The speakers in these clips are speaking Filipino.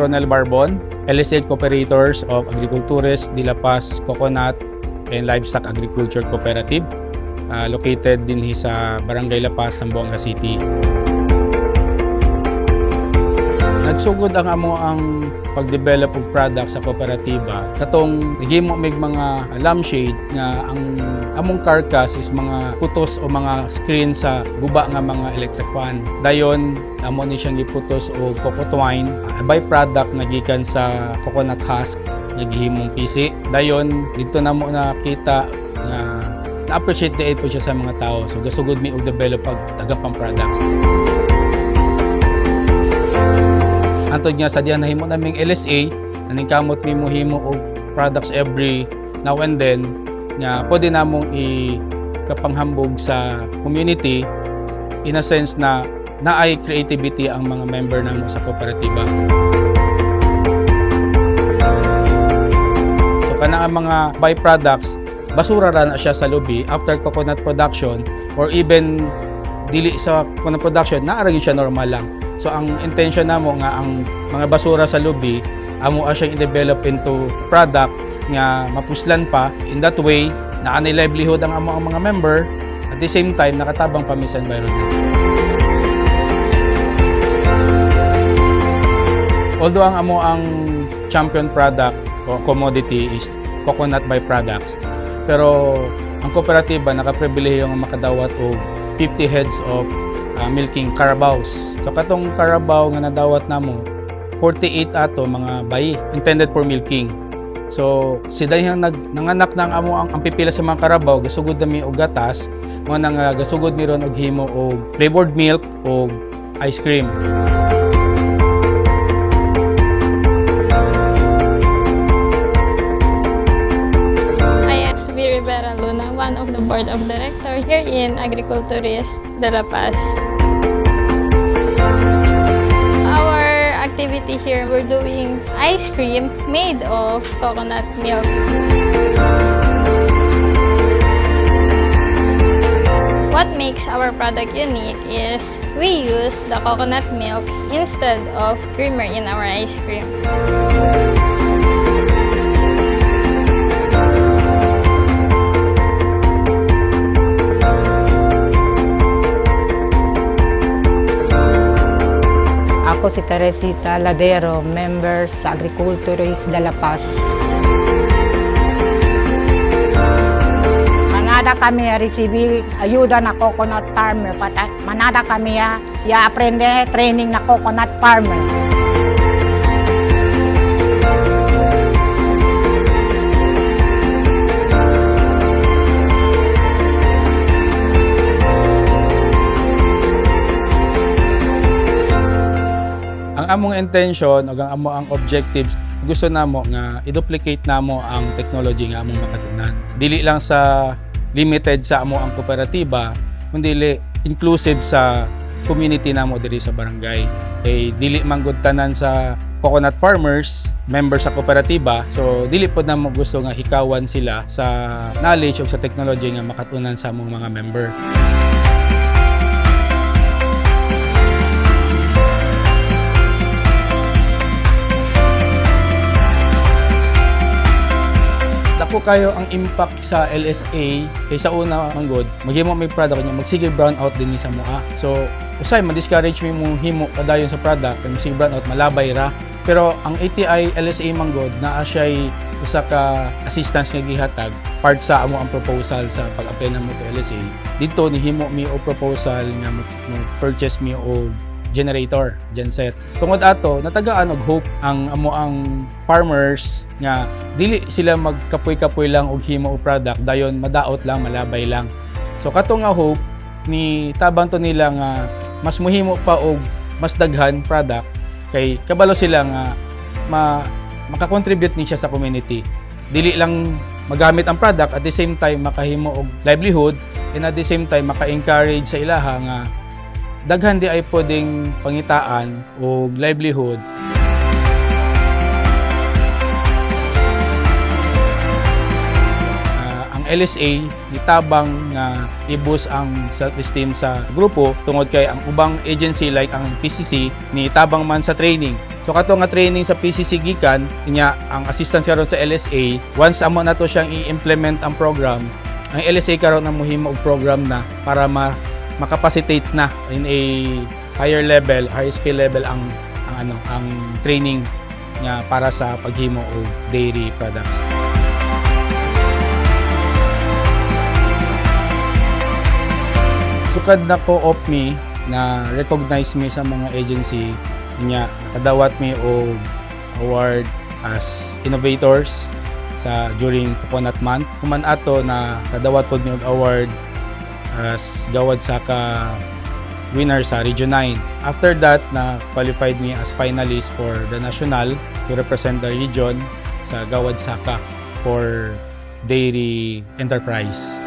Ronel Barbon, LSA Cooperators of Agricultores de La Paz Coconut and Livestock Agriculture Cooperative, located din sa Barangay La Paz, Zamboanga City. Nagsugod ang amo ang pag-develop og product sa kooperatiba. Katong nagihimo mig mga lampshade nga ang among carcass is mga putos o mga screen sa guba nga mga electric fan. Dayon amo ni siyang giputos og coco twine, a byproduct nga gikan sa coconut husk nga gihimong pisi. Dayon dito namo nakita nga na-appreciate po siya sa mga tao. So gasugod mi og develop og dagapang products. Antod nga sa diyan nahimo naming LSA, naning kamot mi mohimo og products every now and then nga pwede namong ikapanghambog sa community in a sense na naay creativity ang mga member namo sa kooperatiba. So kana ang mga byproducts, basura ra na siya sa lubi after coconut production or even dili sa coconut production, naaragin siya normal lang. So ang intention namo nga ang mga basura sa lubi amo siyang i-develop into product nga mapuslan pa. In that way, naanay livelihood ang amo ang mga member at the same time nakatabang pa mi sa environment. Although ang amo ang champion product o commodity is coconut byproducts, pero ang kooperatiba nakapribilehiyo nga makadawat og 50 heads of milking carabaos. So katong carabao nga nadawat namo 48 ato mga bayi intended for milking. So sila yang nanganak nang amo ang pipila sa mga carabao, gasugod nami og gatas, mo nang gasugod ni ron og himo og flavored milk og ice cream. Rivera Luna, one of the board of directors here in Agricultores de La Paz. Our activity here, we're doing ice cream made of coconut milk. What makes our product unique is we use the coconut milk instead of creamer in our ice cream. Ako si Teresita Ladero, member sa Agricultores de La Paz. Manada kami receive ayuda na coconut farmer. Manada kami aprende training na coconut farmer. Ang among intention o ang among objectives, gusto namo nga i-duplicate namo ang technology nga among makatunan. Dili lang sa limited sa amo ang kooperatiba, kundi inclusive sa community namo diri sa barangay. Dili manggod tanan sa coconut farmers, members sa kooperatiba. So dili pod namo gusto nga hikawan sila sa knowledge o sa technology nga makatunan sa among mga member. Dako kayo ang impact sa LSA kay sa una manggod maghimo may product niya magsige brown out din sa mukha. So usay ma-discourage mo himo padayon sa product kay magsige brown out malabay ra. Pero ang ATI LSA manggod naa siya'y usa ka assistance nga gihatag part sa amo ang proposal sa pag-apply namo to LSA. Dito nihimo mi o proposal nga mo purchase mi o generator, genset. Tungod ato, natagaan og hope ang amo ang farmers nga dili sila magkapoy-kapoy lang og himo og product, dayon madaot lang, malabay lang. So kato nga hope ni tabang to nila nga mas muhimo pa og mas daghan product kay kabalo sila nga makakontribute ni siya sa community. Dili lang magamit ang product at the same time makahimo og livelihood and at the same time maka-encourage sa ilaha nga daghan di ay pwedeng pangitaan o livelihood. Ang LSA nitabang nga i-boost ang self-esteem sa grupo tungod kay ang ubang agency like ang PCC nitabang man sa training So kato nga training sa PCC gikan, nya ang assistance karon sa LSA, once amo na to siyang i-implement ang program, ang LSA karon ang mohimo og program na para makapacitate na in a higher level, high skill level ang training niya para sa paghimo og dairy products. Sukad na co-op me na recognize me sa mga agency niya, nakadawat me og award as innovators during Coconut Month. Kuman ato na kadawat pod mi og award as Gawad Saka winner sa Region 9. After that, na qualified me as finalist for the national to represent the region sa Gawad Saka for dairy enterprise.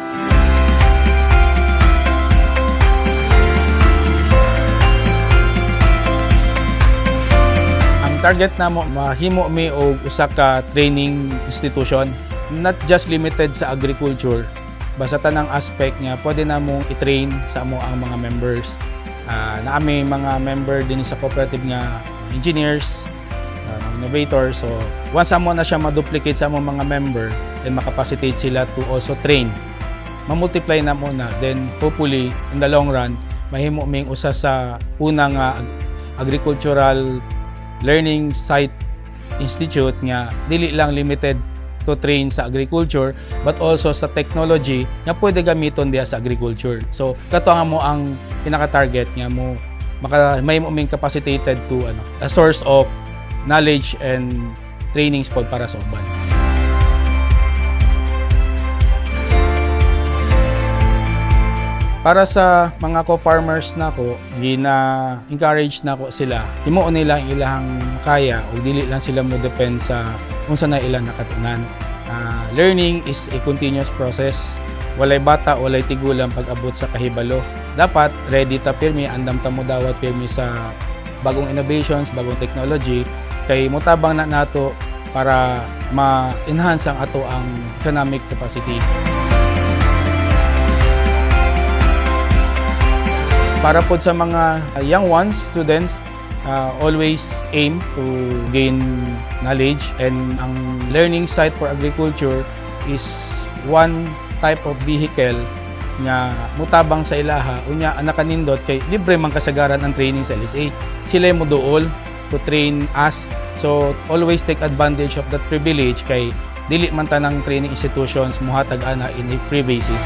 Target na mo mahimo mi og usa ka training institution, not just limited sa agriculture, basta tanang aspect niya pwede na mong i-train sa amo ang mga members. Naami mga member din sa cooperative nga engineers, innovators. So once amo na siya ma-duplicate sa among mga member, then makapacitate sila to also train. Ma-multiply na muna, then hopefully in the long run mahimo ming usa sa unang agricultural learning site institute nga dili lang limited to train sa agriculture but also sa technology nga pwede gamiton diha sa agriculture. So kato nga mo ang pinaka-target nga mo may mo ming capacitated to a source of knowledge and trainings pod para sa uban. Para sa mga co-farmers nako, gina-encourage nako sila. Himuon nila ang ilahang kaya o dili lang sila mo depend sa kung saan na ilang nakatunan. Learning is a continuous process. Walay bata, walay tigulang pag-abot sa kahibalo. Dapat ready ta pirmi, andam ta mo dawat pirmi sa bagong innovations, bagong technology kay mutabang na nato para ma-enhance ang ato ang economic capacity. Para po sa mga young ones, students, always aim to gain knowledge, and ang learning site for agriculture is one type of vehicle nga mutabang sa ilaha unya nakanindot kay libre man kasagaran ang training sa LSA. Sila mo duol to train us, so always take advantage of that privilege kay dili man tanang training institutions muhatag ana in a free basis.